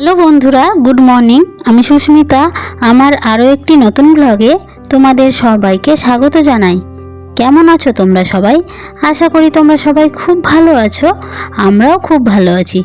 Hello বন্ধুরা, good morning. আমি সুস্মিতা। আমার আরও একটি নতুন ব্লগে তোমাদের সবাইকে স্বাগত জানাই। কেমন আছো তোমরা সবাই? আশা করি তোমরা সবাই খুব ভালো আছো। আমরাও খুব ভালো আছি।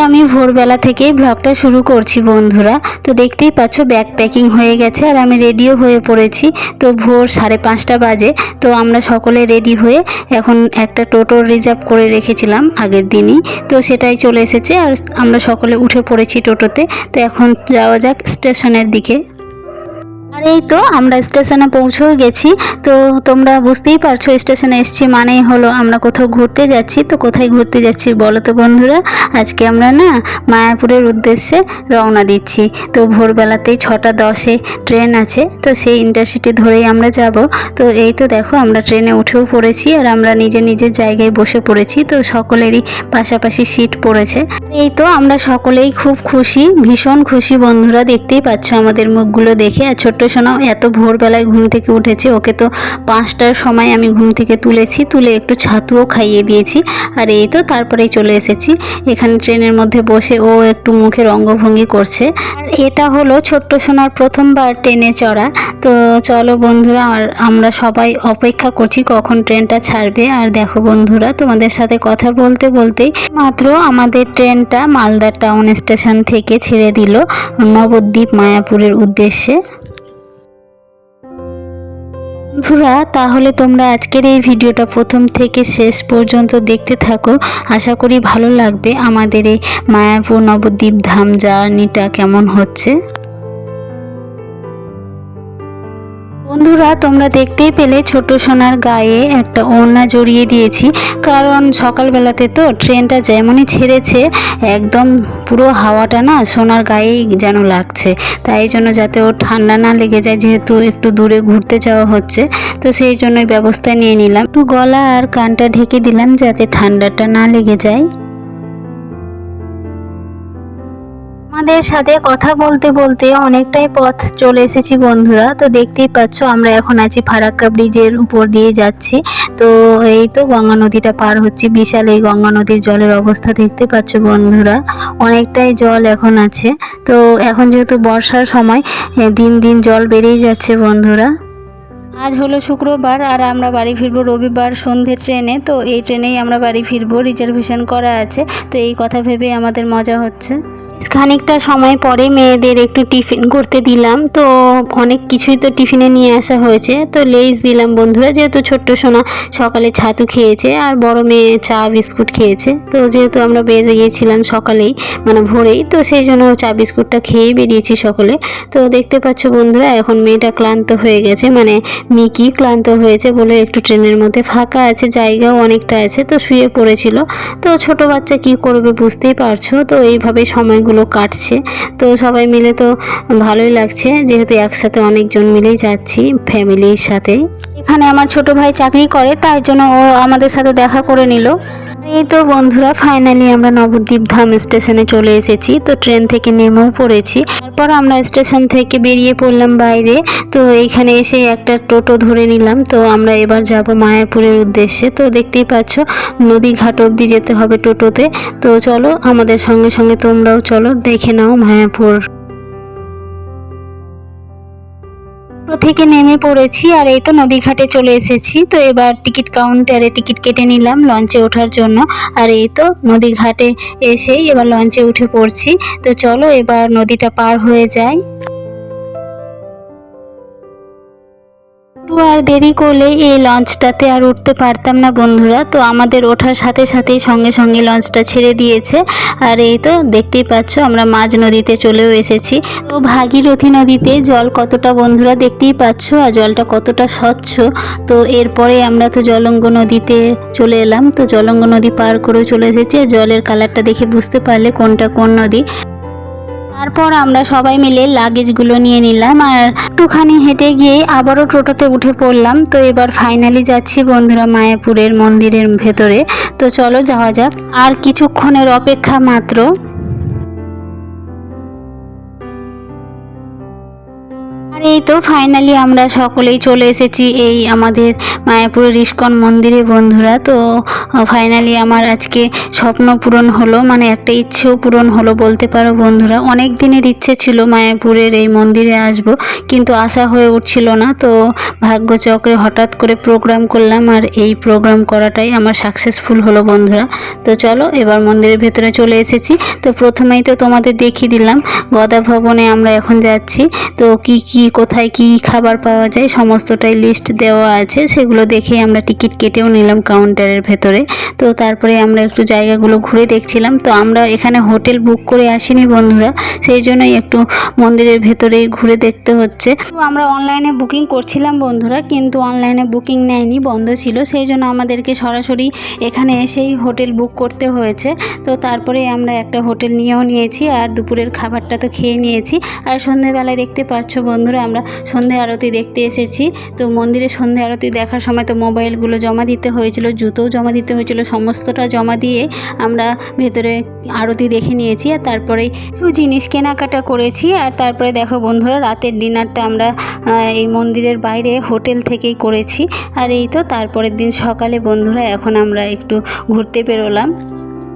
আমি ভোরবেলা থেকেই ব্লগটা শুরু করছি বন্ধুরা। তো দেখতেই পাচ্ছ ব্যাগ প্যাকিং হয়ে গেছে আর আমি রেডিও হয়ে পড়েছি। তো ভোর 5:30 বাজে। তো আমরা সকলে রেডি হয়ে এখন একটা টোটো রিজার্ভ করে রেখেছিলাম আগের দিনই, তো সেটাই চলে এসেছে আর আমরা সকলে উঠে পড়েছি টোটোতে। তো এখন যাওয়া যাক স্টেশনের দিকে। আর এই তো আমরা স্টেশনে পৌঁছেও গেছি। তো তোমরা বুঝতেই পারছো স্টেশনে এসেছি মানেই হলো আমরা কোথাও ঘুরতে যাচ্ছি। তো কোথায় ঘুরতে যাচ্ছি বলো তো বন্ধুরা? আজকে আমরা মায়াপুরের উদ্দেশ্যে রওনা দিচ্ছি। তো ভোরবেলাতেই 6:10-এ ট্রেন আছে, তো সেই ইন্টারসিটি ধরেই আমরা যাব। তো এই তো দেখো আমরা ট্রেনে উঠেও পড়েছি আর আমরা নিজের নিজের জায়গায় বসে পড়েছি। তো সকলেরই পাশাপাশি সিট পড়েছে। এই তো আমরা সকলেই খুব খুশি, ভীষণ খুশি বন্ধুরা। দেখতেই পাচ্ছ আমাদের মুখগুলো দেখে। আর ছোট্ট সোনাও এত ভোরবেলায় ঘুম থেকে উঠেছে। ওকে তো 5টার সময় আমি ঘুম থেকে তুলে একটু ছাতুও খাইয়ে দিয়েছি। আর এই তো তারপরেই চলে এসেছি এখানে ট্রেনের মধ্যে বসে। ও একটু মুখের অঙ্গভঙ্গি করছে। আর এটা হলো ছোট্ট সোনার প্রথমবার ট্রেনে চড়া। তো চলো বন্ধুরা, আর আমরা সবাই অপেক্ষা করছি কখন ট্রেনটা ছাড়বে। আর দেখো বন্ধুরা, তোমাদের সাথে কথা বলতে বলতেই মাত্র আমাদের ট্রেনটা মালদা টাউন স্টেশন থেকে ছেড়ে দিল নবদ্বীপ মায়াপুরের উদ্দেশ্যে। বন্ধুরা, তাহলে তোমরা আজকের এই ভিডিওটা প্রথম থেকে শেষ পর্যন্ত দেখতে থাকো। আশা করি ভালো লাগবে আমাদের এই মায়াপুর নবদ্বীপ ধাম জার্নিটা কেমন হচ্ছে। বন্ধুরা, তোমরা দেখতেই পেলে ছোট সোনার গায়ে একটা ওড়না জড়িয়ে দিয়েছি, কারণ সকালবেলাতে তো ট্রেনটা যেমনই ছেড়েছে একদম পুরো হাওয়াটা সোনার গায়েই যেন লাগছে। তাই জন্য যাতে ওর ঠান্ডা না লেগে যায়, যেহেতু একটু দূরে ঘুরতে যাওয়া হচ্ছে, তো সেই জন্যই ব্যবস্থা নিয়ে নিলাম। একটু গলা আর কানটা ঢেকে দিলাম যাতে ঠান্ডাটা না লেগে যায়। আমাদের সাথে কথা বলতে বলতে অনেকটাই পথ চলে এসেছি বন্ধুরা। তো দেখতেই পাচ্ছ আমরা এখন আছি ফারাক্কা ব্রিজের উপর দিয়ে যাচ্ছি। তো এই তো গঙ্গা নদীটা পার হচ্ছি। বিশাল এই গঙ্গা নদীর জলের অবস্থা দেখতে পাচ্ছ বন্ধুরা, অনেকটাই জল এখন আছে। তো এখন যেহেতু বর্ষার সময়, দিন দিন জল বেড়েই যাচ্ছে বন্ধুরা। আজ হলো শুক্রবার আর আমরা বাড়ি ফিরবো রবিবার সন্ধ্যে ট্রেনে। তো এই ট্রেনেই আমরা বাড়ি ফিরবো, রিজার্ভেশন করা আছে। তো এই কথা ভেবে আমাদের মজা হচ্ছে। খানিকটা সময় পরে মেয়েদের একটু টিফিন করতে দিলাম। তো অনেক কিছুই তো টিফিনে নিয়ে আসা হয়েছে। তো লেইস দিলাম বন্ধুরা, যেহেতু ছোট্ট সোনা সকালে ছাতু খেয়েছে আর বড় মেয়ে চা বিস্কুট খেয়েছে। তো যেহেতু আমরা বেরিয়েছিলাম সকালেই ভোরেই, তো সেই জন্য চা বিস্কুটটা খেয়েই বেরিয়েছি সকলে। তো দেখতে পাচ্ছ বন্ধুরা, এখন মেয়েটা ক্লান্ত হয়ে গেছে, মিকি ক্লান্ত হয়েছে বলে একটু ট্রেনের মধ্যে ফাঁকা আছে, জায়গাও অনেকটা আছে, তো শুয়ে পড়েছিল। তো ছোট বাচ্চা কি করবে বুঝতেই পারছো। তো এইভাবে সময়গুলো কাটছে। তো সবাই মিলে তো ভালোই লাগছে, যেহেতু একসাথে অনেকজন মিলেই যাচ্ছি ফ্যামিলির সাথে। এখানে আমার ছোট ভাই চাকরি করে, তাই জন্য ও আমাদের সাথে দেখা করে নিল। এই তো বন্ধুরা, ফাইনালি আমরা নবদ্বীপ ধাম স্টেশনে চলে এসেছি। তো ট্রেন থেকে নেমেও পড়েছি। তারপর আমরা স্টেশন থেকে বেরিয়ে পড়লাম বাইরে। তো এইখানে এসে একটা টোটো ধরে নিলাম। তো আমরা এবার যাব মায়াপুরের উদ্দেশ্যে। তো দেখতেই পাচ্ছ নদী ঘাট অবধি যেতে হবে টোটোতে। তো চলো আমাদের সঙ্গে সঙ্গে তোমরাও চলো, দেখে নাও মায়াপুর। থেকে নেমে পড়েছি আর এই তো নদীঘাটে চলে এসেছি। তো এবার টিকিট কাউন্টারে টিকিট কেটে নিলাম লঞ্চে ওঠার জন্য। আর এই তো নদীঘাটে এসেই এবার লঞ্চে উঠে পড়ছি। তো চলো এবার নদীটা পার হয়ে যাই। আর দেরি করলে এই লঞ্চটাতে আর উঠতে পারতাম না বন্ধুরা। তো আমাদের ওঠার সাথে সাথেই সঙ্গে সঙ্গে লঞ্চটা ছেড়ে দিয়েছে। আর এই তো দেখতেই পাচ্ছ আমরা মাঝ নদীতে চলেও এসেছি। তো ভাগীরথী নদীতে জল কতটা বন্ধুরা দেখতেই পাচ্ছ, আর জলটা কতটা স্বচ্ছ। তো এরপরে আমরা তো জলঙ্গ নদীতে চলে এলাম। তো জলঙ্গ নদী পার করেও চলে এসেছি। জলের কালারটা দেখে বুঝতে পারলে কোনটা কোন নদী। তারপর আমরা সবাই মিলে লাগেজগুলো নিয়ে নিলাম আর একটুখানি হেঁটে গিয়ে আবারও টোটোতে উঠে পড়লাম। তো এবার ফাইনালি যাচ্ছি বন্ধুরা মায়াপুরের মন্দিরের ভেতরে। তো চলো যাওয়া যাক, আর কিছুক্ষণের অপেক্ষা মাত্র। আর এই তো ফাইনালি আমরা সকলেই চলে এসেছি এই আমাদের মায়াপুরের ইস্কন মন্দিরে বন্ধুরা। তো ফাইনালি আমার আজকে স্বপ্ন পূরণ হলো, মানে একটা ইচ্ছেও পূরণ হলো বলতে পারো বন্ধুরা। অনেক দিনের ইচ্ছে ছিল মায়াপুরের এই মন্দিরে আসব, কিন্তু আশা হয়ে উঠছিল না। তো ভাগ্যচক্রে হঠাৎ করে প্রোগ্রাম করলাম, আর এই প্রোগ্রাম করাটাই আমার সাকসেসফুল হলো বন্ধুরা। তো চলো এবার মন্দিরের ভেতরে চলে এসেছি। তো প্রথমেই তো তোমাদের দেখিয়ে দিলাম গদা ভবনে আমরা এখন যাচ্ছি। তো কি কোথায় কি খাবার পাওয়া যায় সমস্তটাই লিস্ট দেওয়া আছে, সেগুলো দেখে আমরা টিকিট কেটেও নিলাম কাউন্টারের ভেতরে। তো তারপরে আমরা একটু জায়গাগুলো ঘুরে দেখছিলাম। তো আমরা এখানে হোটেল বুক করে আসিনি বন্ধুরা, সেই জন্যই একটু মন্দিরের ভেতরে ঘুরে দেখতে হচ্ছে। তো আমরা অনলাইনে বুকিং করছিলাম বন্ধুরা, কিন্তু অনলাইনে বুকিং নেয়নি, বন্ধ ছিল। সেই জন্য আমাদেরকে সরাসরি এখানে এসেই হোটেল বুক করতে হয়েছে। তো তারপরে আমরা একটা হোটেল নিয়েও নিয়েছি, আর দুপুরের খাবারটা তো খেয়ে নিয়েছি। আর সন্ধ্যেবেলায় দেখতে পাচ্ছ বন্ধুরা আমরা সন্ধে আরতি দেখতে এসেছি। তো মন্দিরে সন্ধে আরতি দেখার সময় তো মোবাইলগুলো জমা দিতে হয়েছিল, জুতোও জমা দিতে হয়েছিল, সমস্তটা জমা দিয়ে আমরা ভেতরে আরতি দেখে নিয়েছি। আর তারপরে কিছু জিনিস কেনাকাটা করেছি। আর তারপরে দেখো বন্ধুরা রাতের ডিনারটা আমরা এই মন্দিরের বাইরে হোটেল থেকেই করেছি। আর এই তো তারপরের দিন সকালে বন্ধুরা এখন আমরা একটু ঘুরতে বেরোলাম।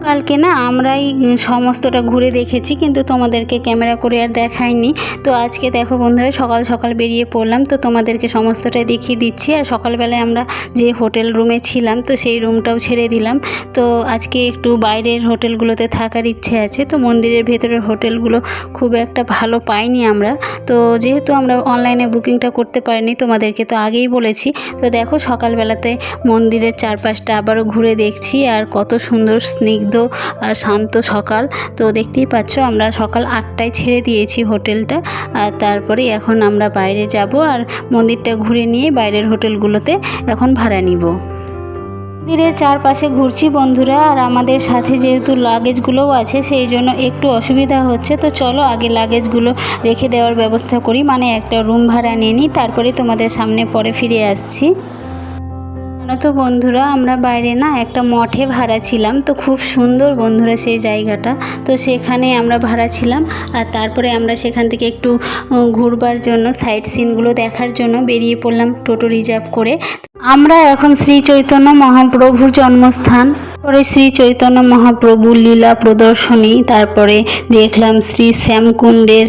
কালকে না আমরাই সমস্তটা ঘুরে দেখেছি, কিন্তু তোমাদেরকে ক্যামেরা করে আর দেখাইনি। তো আজকে দেখো বন্ধুরা সকাল সকাল বেরিয়ে পড়লাম, তো তোমাদেরকে সমস্তটাই দেখিয়ে দিচ্ছি। আর সকালবেলায় আমরা যে হোটেল রুমে ছিলাম তো সেই রুমটাও ছেড়ে দিলাম। তো আজকে একটু বাইরের হোটেলগুলোতে থাকার ইচ্ছে আছে। তো মন্দিরের ভেতরের হোটেলগুলো খুব একটা ভালো পাইনি আমরা। তো যেহেতু আমরা অনলাইনে বুকিংটা করতে পারিনি, তোমাদেরকে তো আগেই বলেছি। তো দেখো সকালবেলাতে মন্দিরের চারপাশটা আবারও ঘুরে দেখছি, আর কত সুন্দর স্নিগ্ধ আর শান্ত সকাল। তো দেখতেই পাচ্ছ আমরা সকাল 8টায় ছেড়ে দিয়েছি হোটেলটা। আর তারপরে এখন আমরা বাইরে যাব, আর মন্দিরটা ঘুরে নিয়ে বাইরের হোটেলগুলোতে এখন ভাড়া নিব। মন্দিরের চারপাশে ঘুরছি বন্ধুরা, আর আমাদের সাথে যেহেতু লাগেজগুলোও আছে সেই জন্য একটু অসুবিধা হচ্ছে। তো চলো আগে লাগেজগুলো রেখে দেওয়ার ব্যবস্থা করি, মানে একটা রুম ভাড়া নিয়ে নিই, তারপরে তোমাদের সামনে পরে ফিরে আসছি। তো বন্ধুরা আমরা বাইরে না একটা মঠে ভাড়া ছিলাম, তো খুব সুন্দর বন্ধুরা সেই জায়গাটা। তো সেখানে আমরা ভাড়া ছিলাম, আর তারপরে আমরা সেখান থেকে একটু ঘুরবার জন্য সাইট সিনগুলো দেখার জন্য বেরিয়ে পড়লাম টোটো রিজার্ভ করে। আমরা এখন শ্রী চৈতন্য মহাপ্রভুর জন্মস্থান, পরে শ্রী চৈতন্য মহাপ্রভুর লীলা প্রদর্শনী, তারপরে দেখলাম শ্রী শ্যামকুণ্ডের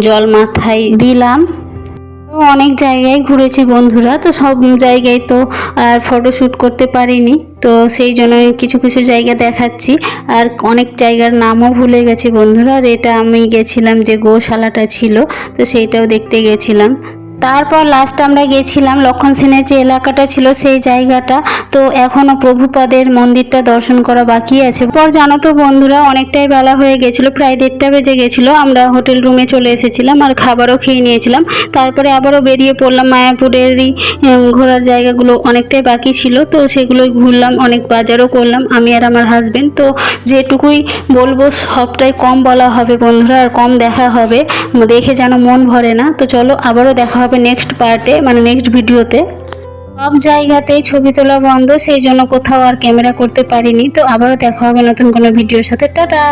জল মাথায় দিলাম। অনেক জায়গায় ঘুরেছি বন্ধুরা, তো সব জায়গায় তো আর ফটোশ্যুট করতে পারিনি, তো সেই জন্য কিছু কিছু জায়গা দেখাচ্ছি। আর অনেক জায়গার নামও ভুলে গেছি বন্ধুরা। আর এটা আমি গেছিলাম যে গোশালাটা ছিল, তো সেইটাও দেখতে গেছিলাম। তারপর লাস্ট আমরা গেছিলাম লক্ষণ সেনের যে এলাকাটা ছিল সেই জায়গাটা। তো এখনও প্রভুপাদের মন্দিরটা দর্শন করা বাকি আছে। পর জানো তো বন্ধুরা অনেকটাই বেলা হয়ে গেছিলো, প্রায় 1:30 বেজে গেছিলো। আমরা হোটেল রুমে চলে এসেছিলাম আর খাবারও খেয়ে নিয়েছিলাম। তারপরে আবারও বেরিয়ে পড়লাম। মায়াপুরেরই ঘোরার জায়গাগুলো অনেকটাই বাকি ছিল, তো সেগুলোই ঘুরলাম, অনেক বাজারও করলাম আমি আর আমার হাজব্যান্ড। তো যেটুকুই বলবো সবটাই কম বলা হবে বন্ধুরা, আর কম দেখা হবে, দেখে যেন মন ভরে না। তো চলো আবারও দেখা হবে নেক্সট পার্টে, মানে নেক্সট ভিডিওতে। সব জায়গাতেই ছবি তোলা বন্ধ, সেই জন্য কোথাও আর ক্যামেরা করতে পারিনি। তো আবারও দেখা হবে নতুন কোনো ভিডিওর সাথে। টাটা।